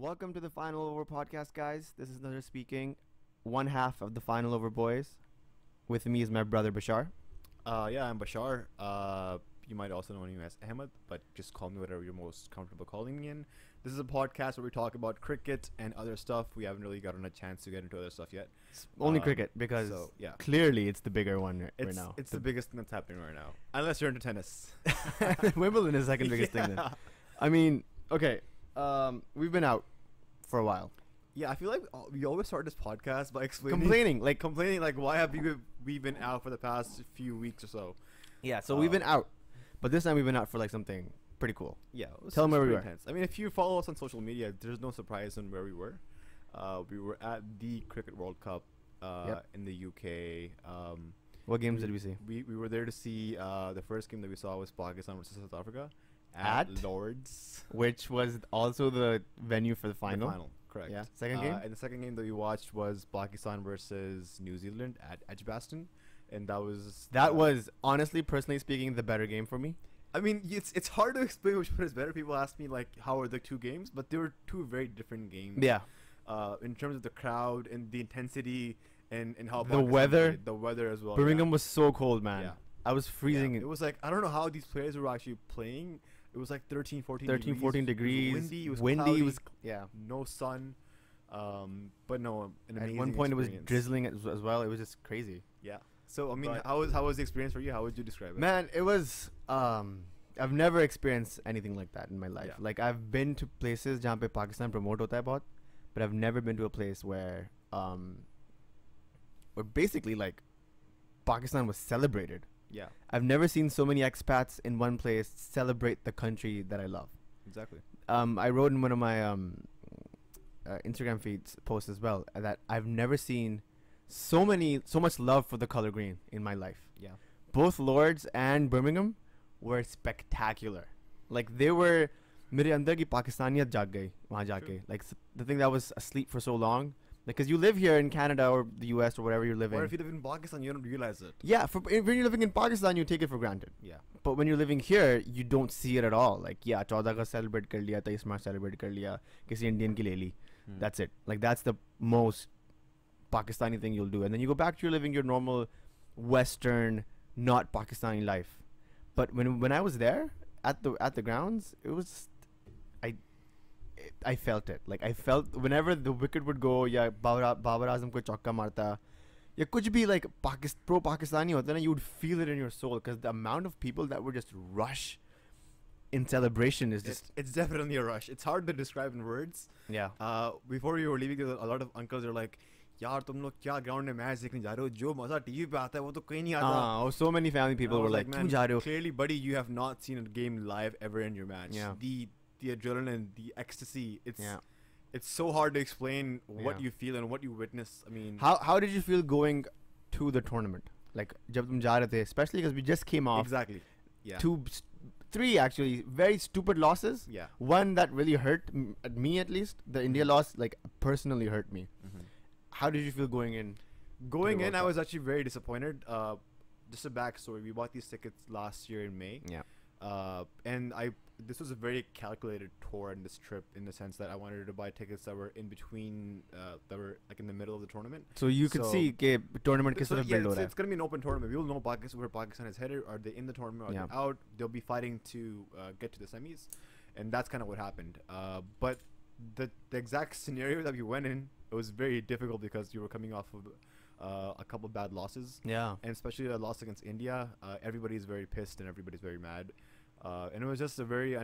Welcome to the Final Over podcast, guys. This is Nazar speaking, one half of the Final Over boys. With me is my brother Bashar. Yeah, I'm Bashar. You might also know me as Ahmed, but just call me whatever you're most comfortable calling me in. This is a podcast where we talk about cricket and other stuff. We haven't really gotten a chance to get into other stuff yet. It's only cricket because clearly it's the bigger one right now. It's the biggest thing that's happening right now. Unless you're into tennis. Wimbledon is the second biggest thing then. I mean, okay, we've been out for a while. Yeah, I feel like we always start this podcast by Complaining, like why have we been out for the past few weeks or so? Yeah, so we've been out, but this time we've been out for like something pretty cool. Yeah, tell them where we were. Intense. I mean, if you follow us on social media, there's no surprise on where we were. We were at the Cricket World Cup in the UK. What games did we see? We were there to see the first game that we saw was Pakistan versus South Africa at Lords, which was also the venue for the final. The final, correct. Yeah, second game. And the second game that we watched was Pakistan versus New Zealand at Edgbaston, and that was honestly, personally speaking, the better game for me. I mean, it's hard to explain which one is better. People ask me like, how are the two games? But they were two very different games. Yeah. In terms of the crowd and the intensity and how the weather as well. Birmingham was so cold, man. Yeah. I was freezing. Yeah. It was like, I don't know how these players were actually playing. It was like 13, 14 degrees. It was windy. It was windy. Cloudy, it was no sun. But no, an amazing at one point experience. It was drizzling as well. It was just crazy. Yeah. So I mean, how was the experience for you? How would you describe it? Man, it was I've never experienced anything like that in my life. Yeah. Like I've been to places जहाँ पे Pakistan promote होता है बहुत, but I've never been to a place where basically like Pakistan was celebrated. Yeah. I've never seen so many expats in one place celebrate the country that I love. Exactly. I wrote in one of my Instagram feeds posts as well that I've never seen so much love for the color green in my life. Yeah. Both Lords and Birmingham were spectacular. Like they were मेरे अंदर की पाकिस्तानियत जाग गई वहाँ जाके. Like the thing that was asleep for so long. Because you live here in Canada or the US or wherever you're living. Or if you live in Pakistan, you don't realize it. Yeah, when you're living in Pakistan, you take it for granted. Yeah. But when you're living here, you don't see it at all. Like, yeah, 14 August celebrate कर लिया, 23 March celebrate कर लिया, किसी Indian की ले ली. That's it. Like, that's the most Pakistani thing you'll do. And then you go back to your normal Western, not Pakistani life. But when I was there at the grounds, it was I felt it. Like I felt whenever the wicket would go, yeah, Babar Azam ko chokka marta, yeah, kuch bhi like pro Pakistani hota na, you would feel it in your soul because the amount of people that would just rush in celebration is just it's definitely a rush. It's hard to describe in words. Yeah. Before we were leaving, a lot of uncles are like, यार तुम लोग क्या ground में match देखने जा रहे हो जो मजा टीवी पे आता है वो तो कहीं नहीं आता. So many family people were like, क्यों जा रहे हो? Clearly, buddy, you have not seen a game live ever in your match. Yeah. The adrenaline, the ecstasy, it's so hard to explain what you feel and what you witness. I mean, how did you feel going to the tournament? Like जब तुम जा रहे थे, especially because we just came off exactly, yeah, 3 actually very stupid losses. Yeah, one that really hurt me at least. The India loss like personally hurt me. How did you feel going in? Going in, I was actually very disappointed. Just a backstory: we bought these tickets last year in May. Yeah. And this was a very calculated tour in this trip in the sense that I wanted to buy tickets that were in between, that were like in the middle of the tournament. So you could see the tournament build it's going to be an open tournament. We will know where Pakistan is headed. Are they in the tournament? Are they out? They'll be fighting to get to the semis, and that's kind of what happened. But the exact scenario that we went in, it was very difficult because you were coming off of a couple bad losses. Yeah. And especially a loss against India. Everybody's very pissed and everybody's very mad. And it was just a very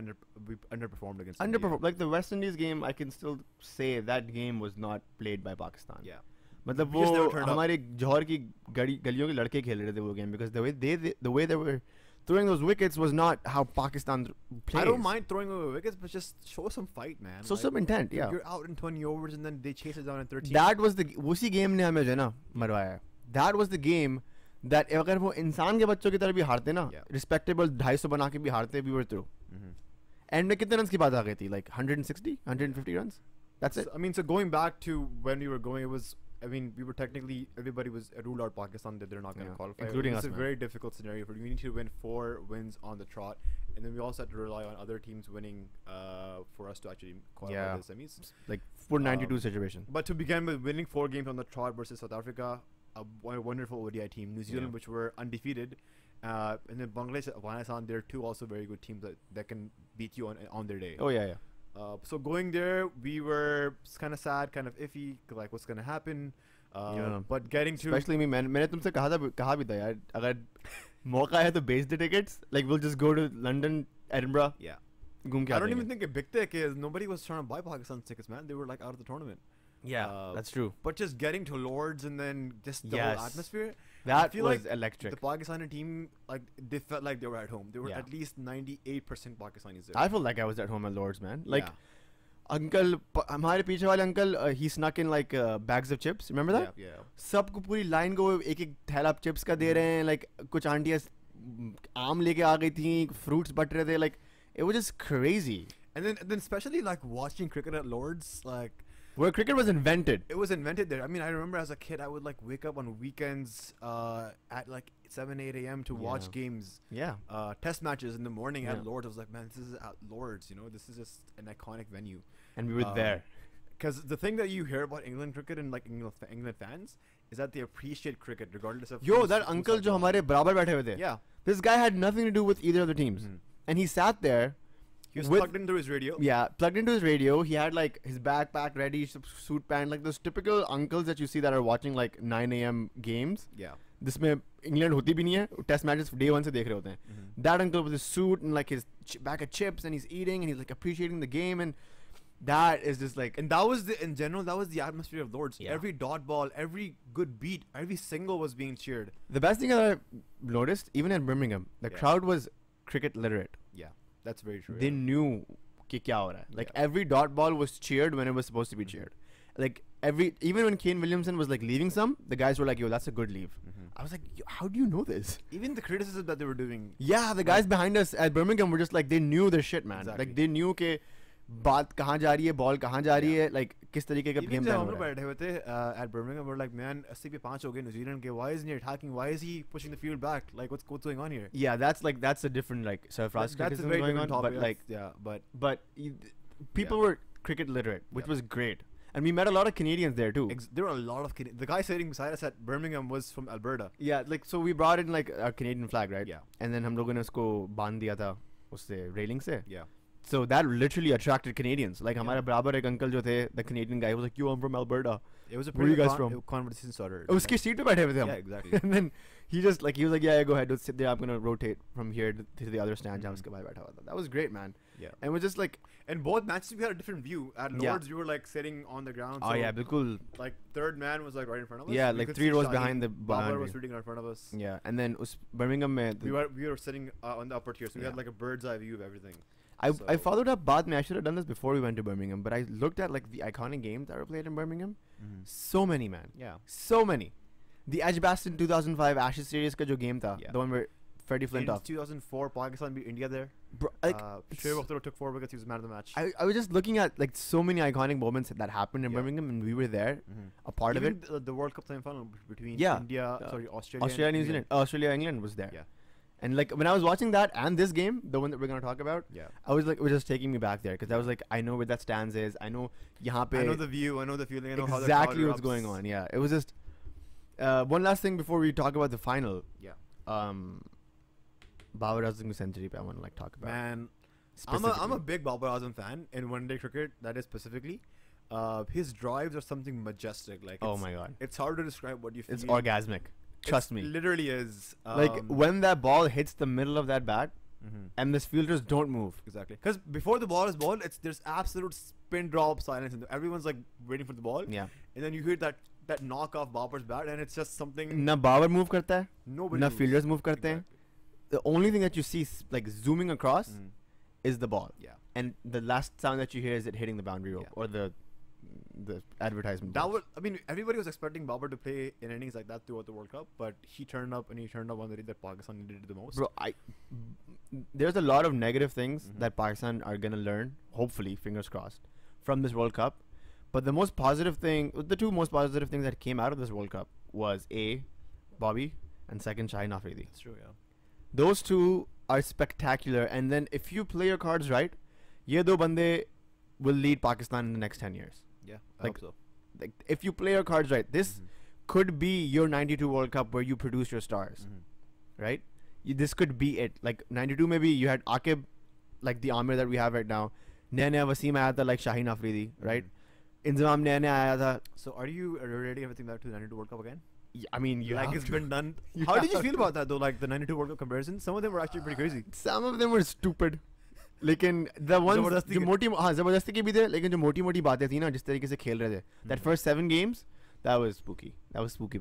we underperformed against India. Like the West Indies game, I can still say that game was not played by Pakistan. Yeah. मतलब वो हमारे जौहर की गलियों के लड़के खेल रहे थे वो game because the way they were throwing those wickets was not how Pakistan plays. I don't mind throwing away wickets, but just show some fight, man. So some intent, yeah. You're out in 20 overs and then they chase it down in 13. That was उसी game ने हमें जो है ना मरवाया. That was the game that अगर वो इंसान के बच्चों की तरह भी हारते ना, respectable 250 बना के भी हारते, we were through. And में कितने runs की बात आ गई थी? Like 160, 150 runs? That's it. I mean, so going back to when we were going, it was I mean, we were technically, everybody was ruled out Pakistan that they're not going to qualify. Including us. It's a very difficult scenario. We need to win 4 wins on the trot and then we also had to rely on other teams winning for us to actually qualify the semis. Like 492 situation. But to begin with, winning 4 games on the trot versus South Africa, a wonderful ODI team. New Zealand, which were undefeated, and then Bangladesh, Afghanistan, they're 2 also very good teams that can beat you on their day. Oh yeah. So going there, we were kind of sad, kind of iffy, like what's gonna happen. But getting to, especially me, मैंने तुमसे कहा भी था यार, अगर मौका है तो बेच the tickets. Like we'll just go to London, Edinburgh. Yeah. घूम के I don't even think it big because nobody was trying to buy Pakistan tickets, man. They were like out of the tournament. Yeah, that's true. But just getting to Lords and then just the whole atmosphere. That was like electric. The Pakistani team, like they felt like they were at home. They were at least 98% Pakistanis there. I felt like I was at home at Lords, man. Like uncle, हमारे पीछे वाले uncle, he snuck in like bags of chips. Remember that? Yeah. सबको पूरी line को एक थैला chips का दे रहे हैं. Like कुछ आंटियाँ आम लेके आ गई थी, fruits बट रहे थे. Like it was just crazy. And then especially like watching cricket at Lords, like where cricket was invented. It was invented there. I mean, I remember as a kid, I would like wake up on weekends at like 7, 8 a.m. to watch games. Yeah. Test matches in the morning at Lords. I was like, man, this is at Lords, you know, this is just an iconic venue. And we were there. Because the thing that you hear about England cricket and like England fans is that they appreciate cricket regardless of. Yo, that uncle जो हमारे बराबर बैठे हुए थे. Yeah. This guy had nothing to do with either of the teams. And he sat there. He was plugged into his radio. Yeah, plugged into his radio. He had like his backpack ready, suit pant, like those typical uncles that you see that are watching like 9 a.m. games. Yeah. जिसमें England होती भी नहीं है, test matches day 1 से देख रहे होते हैं. That uncle with his suit and like his bag of chips and he's eating and he's like appreciating the game, and that is just like. And that was in general, that was the atmosphere of Lords. Yeah. Every dot ball, every good beat, every single was being cheered. The best thing that I noticed, even in Birmingham, the crowd was cricket literate. Yeah. That's very true. They knew कि क्या हो रहा है. Like every dot ball was cheered when it was supposed to be cheered. Like even when Kane Williamson was like leaving some, the guys were like, yo, that's a good leave. I was like, how do you know this? Even the criticism that they were doing. Yeah, the guys behind us at Birmingham were just like, they knew their shit, man. Exactly. Like they knew कि बात कहाँ जा रही है, ball कहाँ जा रही है, like किस तरीके का game plan हो रहा है. बैठे हुए थे at Birmingham, we're like, man, 80 पे 5 हो गए New Zealand के. Why isn't he attacking? Why is he pushing the field back? Like what's going on here? Yeah, that's a different like surface criticism going on, topic, but like but people were cricket literate, which was great. And we met a lot of Canadians there too. There were a lot of the guy sitting beside us at Birmingham was from Alberta. Yeah, like so we brought in like our Canadian flag, right? Yeah. And then हम लोगों ने उसको बांध दिया था उससे railing से. Yeah. So that literally attracted Canadians. Like हमारे बराबर एक uncle जो थे, the Canadian guy was like, yo, I'm from Alberta. It was a pretty conversation starter. उसकी सीट पे बैठे हुए थे हम. Yeah, exactly. And then he was like, yeah, go ahead, sit there. I'm gonna rotate from here to the other stand. जहाँ उसके बाद बैठा हुआ था. That was great, man. Yeah. And it was just like. And both matches we had a different view. At Lords, we were like sitting on the ground. Oh yeah, बिल्कुल. Like third man was like right in front of us. Yeah, like 3 rows behind the boundary. Was sitting right in front of us. Yeah, and then Birmingham में. We were sitting on the upper tier, so we had like a bird's eye view of everything. I followed up बाद में. I should have done this before we went to Birmingham, but I looked at like the iconic games that were played in Birmingham. So many, man. Yeah. So many. The Edgbaston 2005 Ashes series का जो game था, the one where Freddie Flintoff. In 2004, Pakistan beat India there. Bro, like Shoaib Akhtar took 4 wickets. He was man of the match. I was just looking at like so many iconic moments that happened in Birmingham, and we were there, a part Even of it. The World Cup semi-final between Australia, New Zealand, Australia, England was there. Yeah. And like when I was watching that and this game, the one that we're gonna talk about, I was like, it was just taking me back there because I was like, I know where that stands is. I know यहाँ पे. I know the view. I know the feeling. I know exactly how the what's going on. Yeah, it was just. One last thing before we talk about the final. Yeah. Babar Azam's century, I want to like talk about. Man, I'm a big Babar Azam fan in one-day cricket. That is specifically. His drives are something majestic. Like oh my god, it's hard to describe what you feel. It's orgasmic. Trust me. Literally is. Like when that ball hits the middle of that bat, and the fielders don't move. Exactly. Because before the ball is bowled, there's absolute spin drop silence, and everyone's like waiting for the ball. Yeah. And then you hear that knock off Babar's bat, and it's just something. Na Babar move करता है. Nobody. Na fielders move करते हैं. The only thing that you see like zooming across is the ball. Yeah. And the last sound that you hear is it hitting the boundary rope or the advertisement. That was, I mean, everybody was expecting Babar to play in innings like that throughout the World Cup, but he turned up on the day that Pakistan needed it the most. Bro, there's a lot of negative things that Pakistan are gonna learn, hopefully, fingers crossed, from this World Cup. But the two most positive things that came out of this World Cup was A, Bobby, and second, Shaheen Afridi. That's true, yeah. Those two are spectacular. And then if you play your cards right, ye do bande will lead Pakistan in the next 10 years. Yeah, I Like- hope so. Like if you play your cards right, this could be your 92 World Cup where you produce your stars, right? This could be it. Like 92 maybe you had Akib, like the Amir that we have right now. Naya Wasim aaya tha like Shaheen Afridi, right? Inzamam Naya aaya tha. So are you ready everything back to the 92 World Cup again? I mean, you Like have it's to. been done. You How did you have feel to. about that though? Like the 92 World Cup comparison? Some of them were actually pretty crazy. Some of them were stupid. लेकिन the ones ज़बरदस्ती जो के- मोटी हाँ ज़बरदस्ती के भी थे लेकिन जो मोटी मोटी बातें थी ना जिस तरीके से खेल रहे थे that first 7 games that was spooky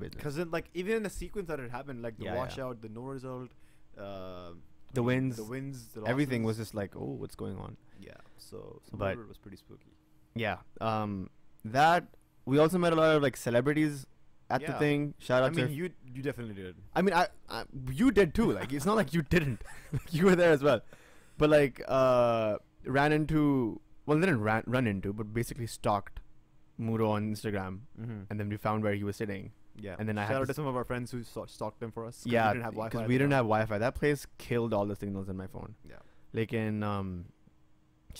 business. Because then, like, even in the sequence that it happened, like the Yeah, yeah. washout, the no result, The wins, the everything was losses. just like, oh, what's going on? Yeah. So some But- of it was pretty spooky. Yeah. That we also met a lot of like celebrities at the Yeah. thing. Shout I out mean, to. you definitely did. I mean, I you did too. Like it's not like you didn't. Like, you were there as well. But like ran into didn't run into, but basically stalked Muro on Instagram, and then we found where he was sitting. Yeah. And then I shout had out to to some of our friends who stalked them for us. 'cause Yeah, we didn't have Wi-Fi. because at we the didn't time. have Wi-Fi. That place killed all the signals in my phone. Yeah. Like in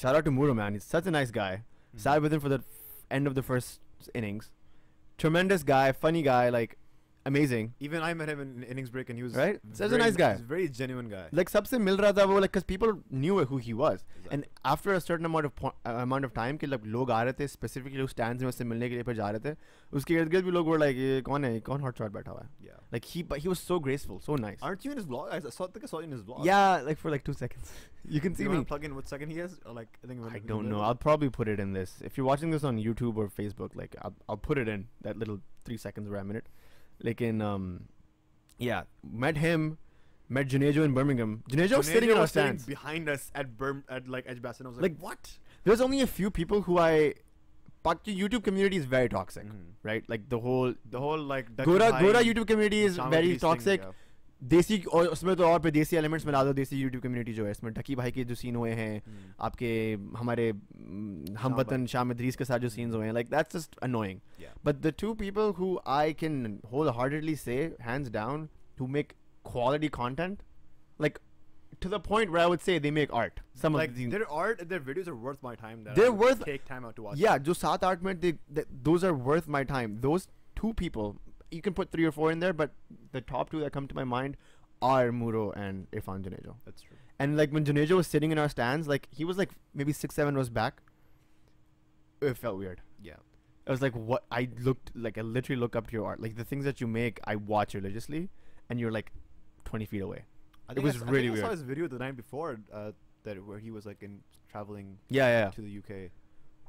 shout out to Muro, man. He's such a nice guy. Sat with him for the end of the first innings. Tremendous guy, funny guy, like amazing. Even I met him in innings break, and he was Right? Such a very nice guy. He's a very genuine guy. Like सबसे मिल रहा था वो, like because people knew who he was. Exactly. And after a certain amount of time कि like लोग आ रहे थे, specifically लोग stands में उससे मिलने के लिए फिर जा रहे थे, उसके इर्द गिर्द भी लोग were like ये कौन है, कौन hot shot बैठा हुआ है? Yeah. Like but he was so graceful, so nice. Aren't you in his vlog? I think I saw you in his vlog. Yeah, like for like 2 seconds. You can see You me. want to plug in what second he is? Or like I think. I don't know. I'll probably put it in this. If you're watching this on YouTube or Facebook, like I'll put it in that little 3 seconds or a minute. Like in yeah, met him, met Junejo in Birmingham. Junejo was sitting in our stands. behind us at like Edgbaston. I was Like, what? There's only a few people who Pakistan YouTube community is very toxic, right? Like the whole like Gora YouTube community is very toxic. Yeah. देसी और उसमें तो और पे देसी elements मिला दो देसी यूट्यूब कम्युनिटी जो है इसमें ढकी भाई के जो सीन हुए हैं आपके हमारे हम वतन शाह मदरीस के साथ जो सीन्स हुए हैं like that's just annoying. Yeah. But the two people who I can wholeheartedly say hands down who make quality content, like to the point where I would say they make art. Some like of the their art and their videos are worth my time. That They're I would worth- take time out to watch. yeah, जो 7-8 minute those are worth my time. Those two people, you can put 3 or 4 in there, but the top 2 that come to my mind are Muro and Irfan Junejo. That's true. And like when Junejo was sitting in our stands, like he was like maybe 6-7 rows back. It felt weird. Yeah. I was like, what? I literally look up to your art. Like the things that you make, I watch religiously, and you're like 20 feet away. I was really I saw weird. his video the night before that where he was like traveling Yeah. to the UK.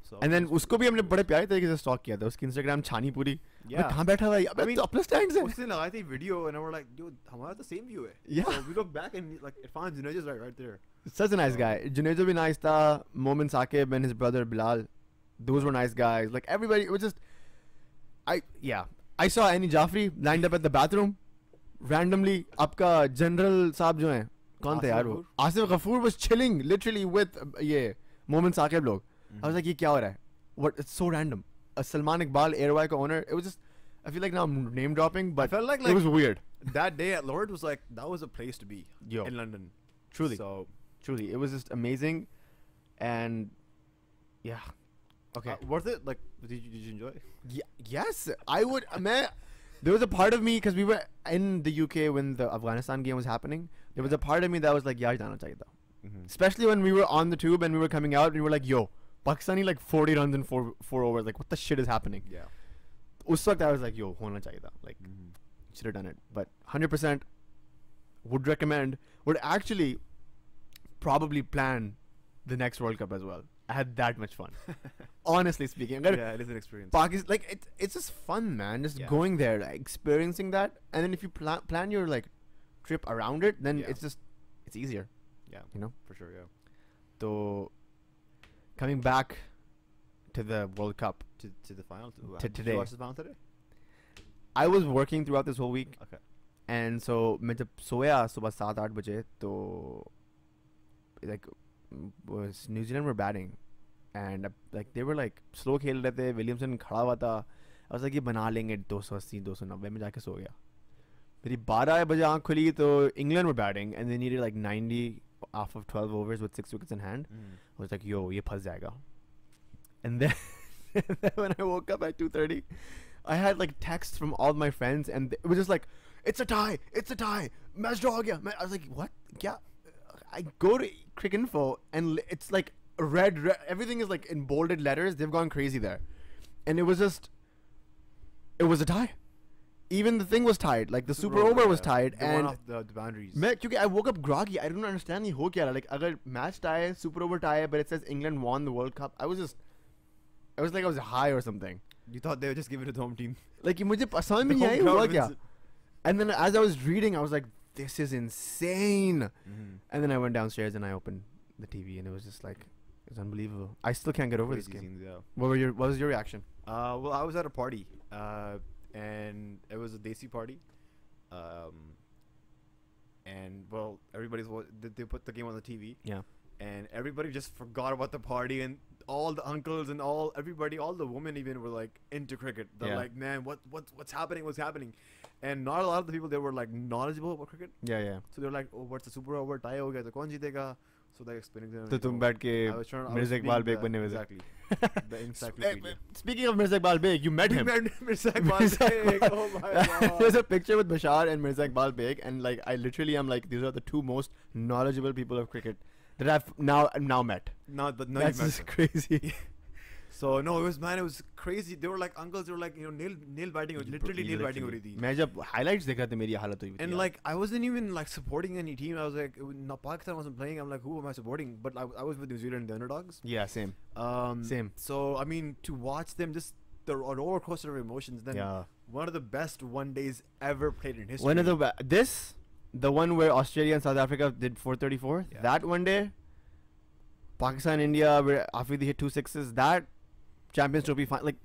So And then it was- उसको भी हमने बड़े प्यारे तरीके से stock किया था. उसकी Instagram छानी पूरी. Yeah. मैं कहाँ बैठा हुआ है? अबे mean, तो अपने stand से. उसने लगाई थी video and we're like, yo, हमारा the same view है. Yeah. So we look back and like Irfan Junejo's right there. Such a nice guy. Junejo भी nice था. Momin Saqib and his brother Bilal. Those were nice guys. Like everybody, it was just, I saw Annie Jaffrey lined up at the bathroom. Randomly, आपका general साहब जो हैं, कौन थे Asif यार वो? Ghafoor? Asif Ghafoor was chilling literally with ये Momin Saqib लोग. I was like, ये क्या हो रहा है? What? It's so random. A Salman Iqbal Airway का owner. It was just, I feel like now I'm name dropping, but felt like it was weird. That day at Lord was like that was a place to be Yo. in London. Truly. So Truly, it was just amazing, and yeah. Okay. worth it? Like did you enjoy? Yes, I would. Man, there was a part of me because we were in the UK when the Afghanistan game was happening. There was a part of me that was like, "Yaar, jana chahiye tha." Especially when we were on the tube and we were coming out and we were like, "Yo, Pakistani like 40 runs in four overs. Like, what the shit is happening?" Yeah. Us waqt I was like, "Yo, hona chahiye tha." Like, should have done it. But 100% would recommend. Would actually probably plan the next World Cup as well. I had that much fun. Honestly speaking, Yeah, it is an experience. Pakistan, like it's just fun, man. Just Yeah. going there, like, experiencing that, and then if you plan your like trip around it, then Yeah. it's easier, Yeah, you know. for sure. Yeah. So coming back to the World Cup, To the final. To Did today. you watch the final today? I was working throughout this whole week, Okay. and so मैं जब सोया सुबह 7-8 बजे तो like was New Zealand were batting, and like they were like slow खेल रहे थे. Williamson खड़ा हुआ था. I was like ये बना लेंगे 280 290 में जाके सो गया. मेरी 12 बजे आँख खुली तो England were batting and they needed like 90 off of 12 overs with 6 wickets in hand. I was like, yo, ये फंस जाएगा. And then, and then when I woke up at 2:30, I had like texts from all my friends and it was just like, it's a tie, match draw again. I was like, what? Yeah. I go to Cricket Info and it's like red, everything is like in bolded letters. They've gone crazy there. And it was a tie. Even the thing was tied. Like the super over was tied. The and one off the boundaries. because I woke up groggy. I don't understand ho kya raha. Like agar match tie, super over tie, but it says England won the World Cup. I was like I was high or something. You thought they would just give it to the home team. Like mujhe समझ में नहीं आई हुआ क्या. And then as I was reading, I was like, this is insane. And then I went downstairs and I opened the TV and it was just like, it was unbelievable. I still can't get over this game. Scenes, yeah. What was your reaction? Well, I was at a party, and it was a Desi party, and well, they put the game on the TV. Yeah. And everybody just forgot about the party, and all the uncles and all the women even were like into cricket. They're like, man, what's happening? What's happening? And not a lot of the people there were like knowledgeable about cricket. Yeah. So they're like, oh, what's the super over? Tie ho gaya, to kaun jeetega? So they're explaining to them. तो तुम बैठ के Mirza Iqbal Beg बनने में exactly. The encyclopedia. Speaking of Mirza Iqbal Beg, you met him. Mirza Iqbal Beg. Oh my god. There's a picture with Bashar and Mirza Iqbal Beg, and like I literally am like, these are the two most knowledgeable people of cricket that I've now met. That's just crazy. So no, it was crazy. They were like uncles. They were like, nail biting, literally nail biting हो रही थी. मैं जब highlights देख रहा था मेरी हालत हुई थी. And like I wasn't even like supporting any team. I was like, no, Pakistan wasn't playing. I'm like, who am I supporting? But I was with New Zealand, the underdogs. Yeah, same. Same. So I mean, to watch them, just the roller coaster of emotions. Then one of the best one days ever played in history. One of the one where Australia and South Africa did 434. Yeah. That one day, Pakistan, India, where Afridi hit 2 sixes. That Champions Trophy final, like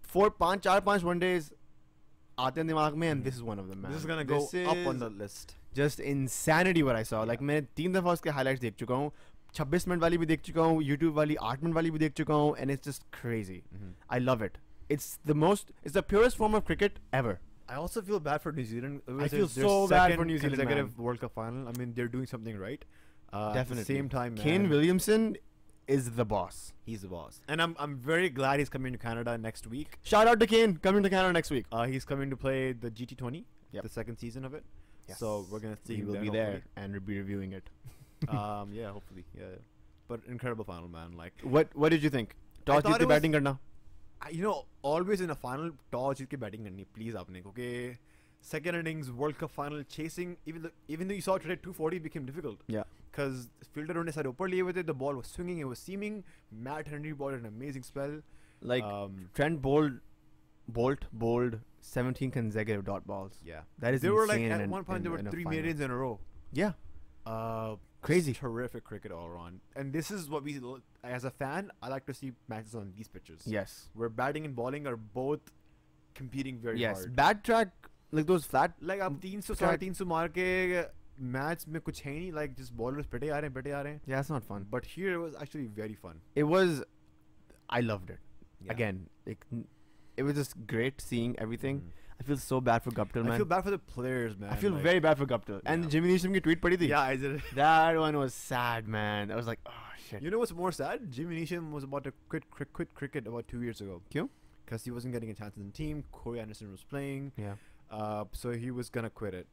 4 5 one days aate hain dimag mein, and this is one of them, man. This is gonna go up on the list. Just insanity what I saw. Like मैं 3 दफा उसके highlights देख चुका हूँ, 26 minute वाली भी देख चुका हूँ, YouTube वाली 8 मिनट वाली भी देख चुका हूँ, and it's just crazy. I love it. It's the purest form of cricket ever. I also feel bad for New Zealand. I feel so bad for New Zealand, consecutive World Cup final. I mean, they're doing something right. Definitely. At the same time, man, Kane Williamson is the boss. He's the boss. And I'm very glad he's coming to Canada next week. Shout out to Kane, coming to Canada next week. He's coming to play the GT20, the second season of it. Yes. So we're going to see he him will there, be hopefully. there and be reviewing it. Yeah, hopefully. Yeah. But incredible final, man. Like, what did you think? Toss jeet ke batting karna? Always in a final, toss jeet ke batting karni. Please, aapne. Okay. Second innings, World Cup final, chasing. Even though you saw today, 240 became difficult. Yeah. Because fielder on his side upper liye with it, the ball was swinging, it was seaming. Matt Henry bowled an amazing spell. Like Trent bowled 17 consecutive dot balls. Yeah. That is insane. They were like at one point there were 3 maidens in a row. Yeah. Crazy. Terrific cricket all around. And this is what as a fan, I like to see matches on these pitches. Yes. Where batting and bowling are both competing very hard. Yes. Bad track, like those flat. Like आप 300 350 मार के match में कुछ है नहीं, like just bowlers पिटे आ रहे हैं. Yeah, it's not fun. But here it was actually very fun. I loved it. Yeah. Again, like it was just great seeing everything. I feel so bad for Guptill, man. I feel bad for the players, man. I feel very bad for Guptill. Yeah. And Jimmy Neesham ki tweet padi thi. Yeah, I did. That one was sad, man. I was like, oh shit. You know what's more sad? Jimmy Neesham was about to quit cricket about 2 years ago. Kyun? Because he wasn't getting a chance in the team. Corey Anderson was playing. Yeah. So he was gonna quit it.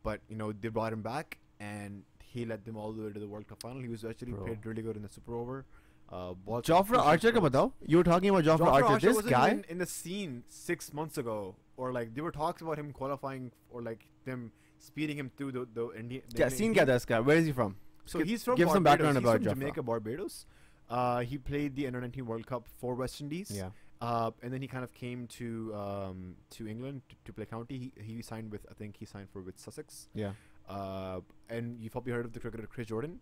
But they brought him back and he led them all the way to the World Cup final. He was actually played really good in the Super Over. Jofra Archer ka batao? You were talking about Jofra Archer. This guy wasn't in the scene 6 months ago, or like there were talks about him qualifying, or like them speeding him through the Indian. Yeah, scene kya tha iska? Where is he from? So he's from Give Barbados. some background about he's from Jofra. Jamaica, Barbados. He played the Under-19 World Cup for West Indies. Yeah. And then he kind of came to England to play county. He signed with, I think he signed with Sussex. Yeah. And you've probably heard of the cricketer Chris Jordan.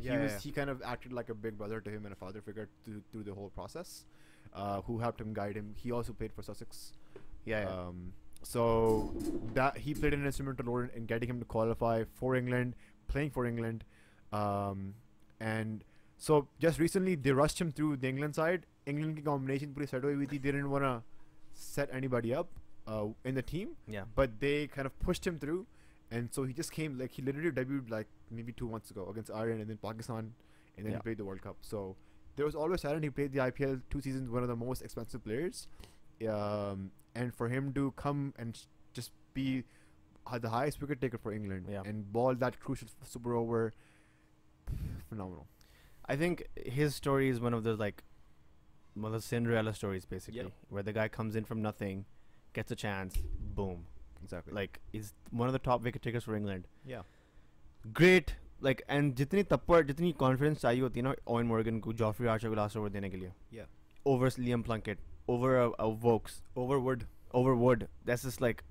He kind of acted like a big brother to him and a father figure through the whole process, who helped him, guide him. He also played for Sussex. So that he played an instrumental role in getting him to qualify for England, playing for England. And so just recently they rushed him through the England side. England ki combination puri set hui thi. They didn't want to set anybody up. in the team, Yeah. but they kind of pushed him through, and so he just came like he literally debuted like maybe 2 months ago against Ireland and then Pakistan, and then he played the World Cup. So there was always talent. He played the IPL 2 seasons, one of the most expensive players, and for him to come and just be the highest wicket taker for England and ball that crucial super over, phenomenal. I think his story is one of those like one of the Cinderella stories basically, where the guy comes in from nothing, gets a chance, boom. Exactly. Like is one of the top wicket takers for England. Yeah. Great. Like and जितनी confidence चाहिए होती है ना Owen Morgan को Geoffrey Archer को last over देने के लिए. Yeah. Over Liam Plunkett, over Vokes, over Wood. That's just like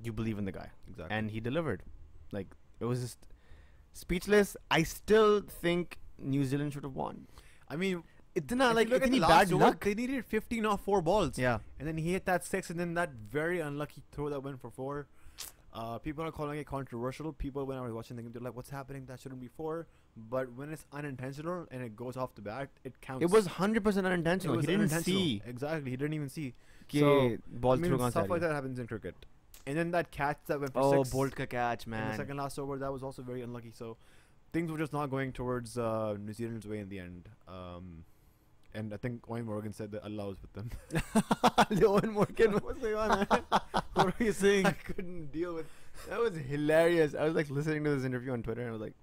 you believe in the guy. Exactly. And he delivered. Like it was just speechless. I still think New Zealand should have won. I mean, itna like itni bad luck. They needed 15 off 4 balls. Yeah. And then he hit that 6, and then that very unlucky throw that went for 4. People are calling it controversial. People, when I was watching the game, they're like, "What's happening? That shouldn't be 4." But when it's unintentional and it goes off the bat, it counts. It was 100% unintentional. He didn't see. Exactly. He didn't even see. So ball through stuff like that happens in cricket. And then that catch that went for 6. Oh, Bolt ka catch, man. In the second last over, that was also very unlucky. So things were just not going towards New Zealand's way in the end. And I think Owen Morgan said that Allah was with them. Owen Morgan, what's going on? What are you saying? I couldn't deal with. That was hilarious. I was like listening to this interview on Twitter and I was like,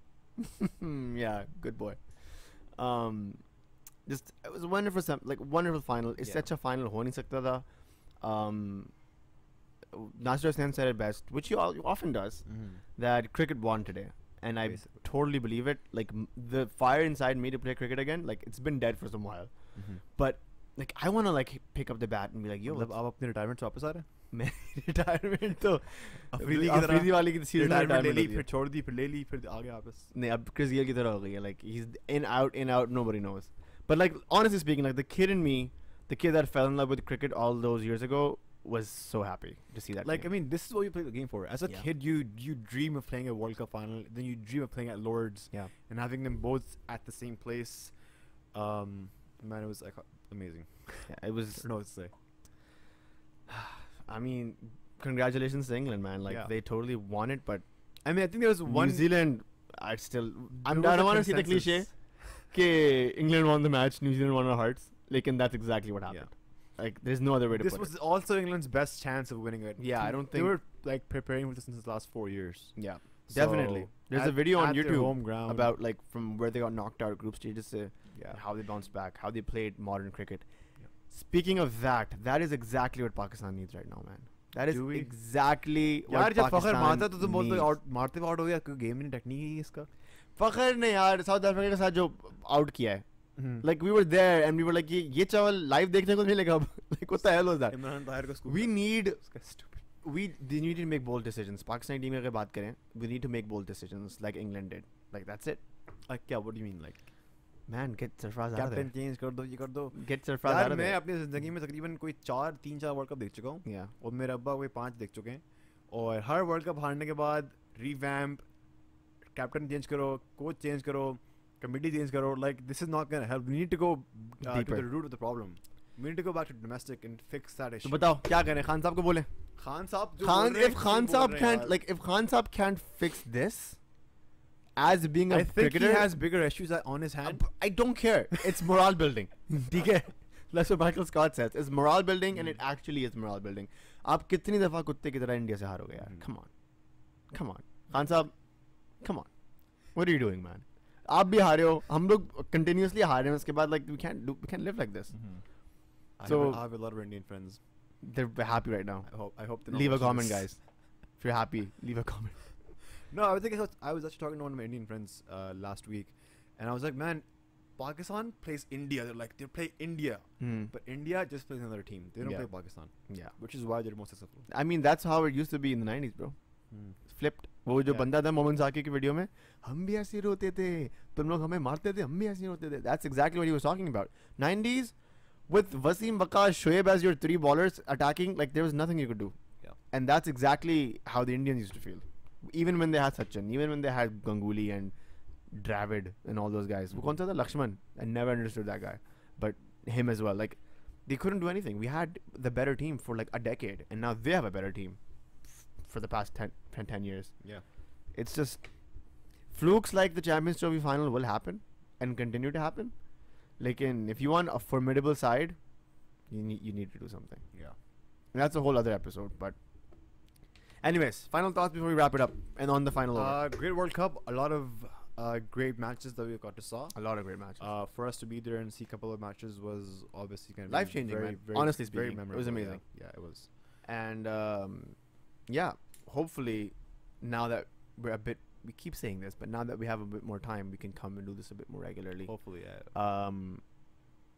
yeah, good boy. Just it was wonderful, wonderful final. It's such a final. Ho nahi sakta tha. Nasir Hussain said it best, which he often does, that cricket won today. And I totally believe it. Like the fire inside me to play cricket again, like it's been dead for some while. But like I want to like pick up the bat and be like, yo, मतलब आप अपने retirement से वापस आ रहे हैं? मैं retirement तो अफरीदी वाली की सीरीज retirement ले ली, फिर छोड़ दी, फिर ले ली, फिर आगे वापस. नहीं अब Chris Gayle की तरह हो गई है. Like he's in out, nobody knows. But like honestly speaking, like the kid in me, the kid that fell in love with cricket all those years ago, was so happy to see that. Like game. I mean, this is what you play the game for. As a kid, you dream of playing a World Cup final, then you dream of playing at Lords, and having them both at the same place. Man, it was like amazing. Yeah, it was. I don't know what to say. I mean, congratulations to England, man. Like they totally won it, but I mean, I think there was one. New Zealand, I don't want to see the cliche. Okay, England won the match, New Zealand won our hearts. Like, and that's exactly what happened. Like, there's no other way to put it. This was also England's best chance of winning it. Yeah, I don't think they were like preparing for this since the last 4 years. Yeah, so definitely. There's a video on YouTube home ground about like from where they got knocked out group stages to how they bounced back, how they played modern cricket. Speaking of that, that is exactly what Pakistan needs right now, man. That is exactly what Pakistan मारता तो तुम बोलते हो मारते हुए out हो गया कोई गेम नहीं टेक्निक है इसका फखर ने यार साउथ अफ्रीका के साथ जो आउट किया है like we were there and we were like ये चावल live देखने को मिलेगा अब like what the hell was that we need to make bold decisions Pakistan team की अगर बात करें we need to make bold decisions like England did like that's it like क्या what do you mean like man get Sarfraz out of there captain change कर दो ये कर दो get Sarfraz out of there मैं अपनी ज़िंदगी में तकरीबन कोई 3-4 वर्ल्ड कप देख चुका हूँ और मेरे अब्बा कोई 5 देख चुके हैं और हर वर्ल्ड कप हारने के बाद रिवैम्प कैप्टन चेंज करो कोच चेंज करो कमिटी चेंज करो like this is not gonna help we need to go to the root of the problem we need to go back to domestic and fix that issue तो बताओ क्या करें खान साहब को बोले खान साहब if Khan साहब can't like if Khan saab can't fix this as being a cricketer I think he has bigger issues on his hand I don't care it's morale building ठीक है that's what Michael Scott says it's morale building and it actually is morale building आप कितनी दफा कुत्ते की तरह India से हारोगे यार come on खान साहब come on what are you doing man आप भी हारे हो हम लोग continuously हारे हैं उसके बाद like we can't live like this so I have a lot of Indian friends they're happy right now I hope leave a comment guys if you're happy leave a comment no I was actually talking to one of my Indian friends last week and I was like man Pakistan plays India they play India but India just plays another team they don't play Pakistan which is why they're more successful I mean that's how it used to be in the 90s bro flipped वो जो बंदा था मोहम्मद जाकिर की video में हम भी ऐसे रोते थे तुम लोग हमें मारते थे हम भी ऐसे रोते थे that's exactly what he was talking about 90s with Wasim Waqas Shoaib as your 3 bowlers attacking like there was nothing you could do and that's exactly how the Indians used to feel even when they had Sachin even when they had Ganguly and Dravid and all those guys वो कौन सा था Lakshman I never understood that guy but him as well like They couldn't do anything. We had the better team for like a decade, and now they have a better team for the past 10 years. Yeah. It's just flukes like the Champions Trophy final will happen and continue to happen. Like, if you want a formidable side, you need to do something. Yeah. And that's a whole other episode. But anyways, final thoughts before we wrap it up. And on the final over. Great World Cup. A lot of great matches that we got to saw. A lot of great matches. For us to be there and see a couple of matches was obviously going to be life-changing, very, man. very, Honestly very speaking, memorable. it was amazing. Yeah, it was. And yeah, hopefully now that we keep saying this, but now that we have a bit more time, we can come and do this a bit more regularly. Hopefully, yeah.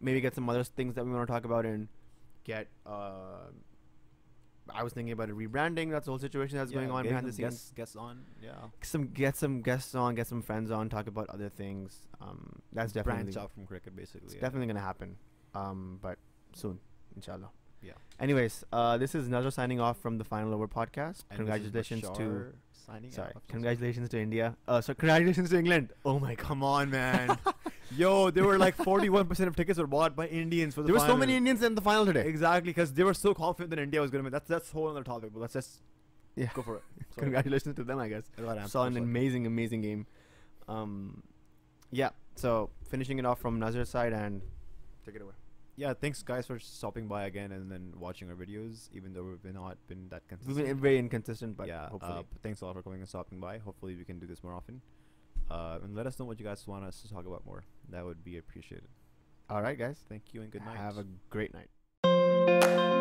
Maybe get some other things that we want to talk about and get. I was thinking about a rebranding. That's the whole situation that's going on behind the scenes. Guests on, yeah. Get some guests on, get some friends on, talk about other things. That's definitely branch out from cricket, basically. It's definitely gonna happen. But soon, inshallah. Yeah. Anyways, this is Nazar signing off from the Final Over podcast. And Congratulations to. Signing Sorry. off. Congratulations to India. So congratulations to England. Oh my God. Come on, man. Yo, there were like 41% of tickets were bought by Indians for the There were final. so many Indians in the final today. Exactly, because they were so confident that India was going to win. That's a whole other topic, but let's just go for it. Sorry. Congratulations to them, I guess. Saw an amazing game. Yeah. So finishing it off from Nazar's side and take it away. Yeah, thanks guys for stopping by again and then watching our videos, even though we've not been that consistent. We've been very inconsistent, but yeah, hopefully. Thanks a lot for coming and stopping by. Hopefully we can do this more often. And let us know what you guys want us to talk about more. That would be appreciated. All right, guys. Thank you and good night. Have a great night.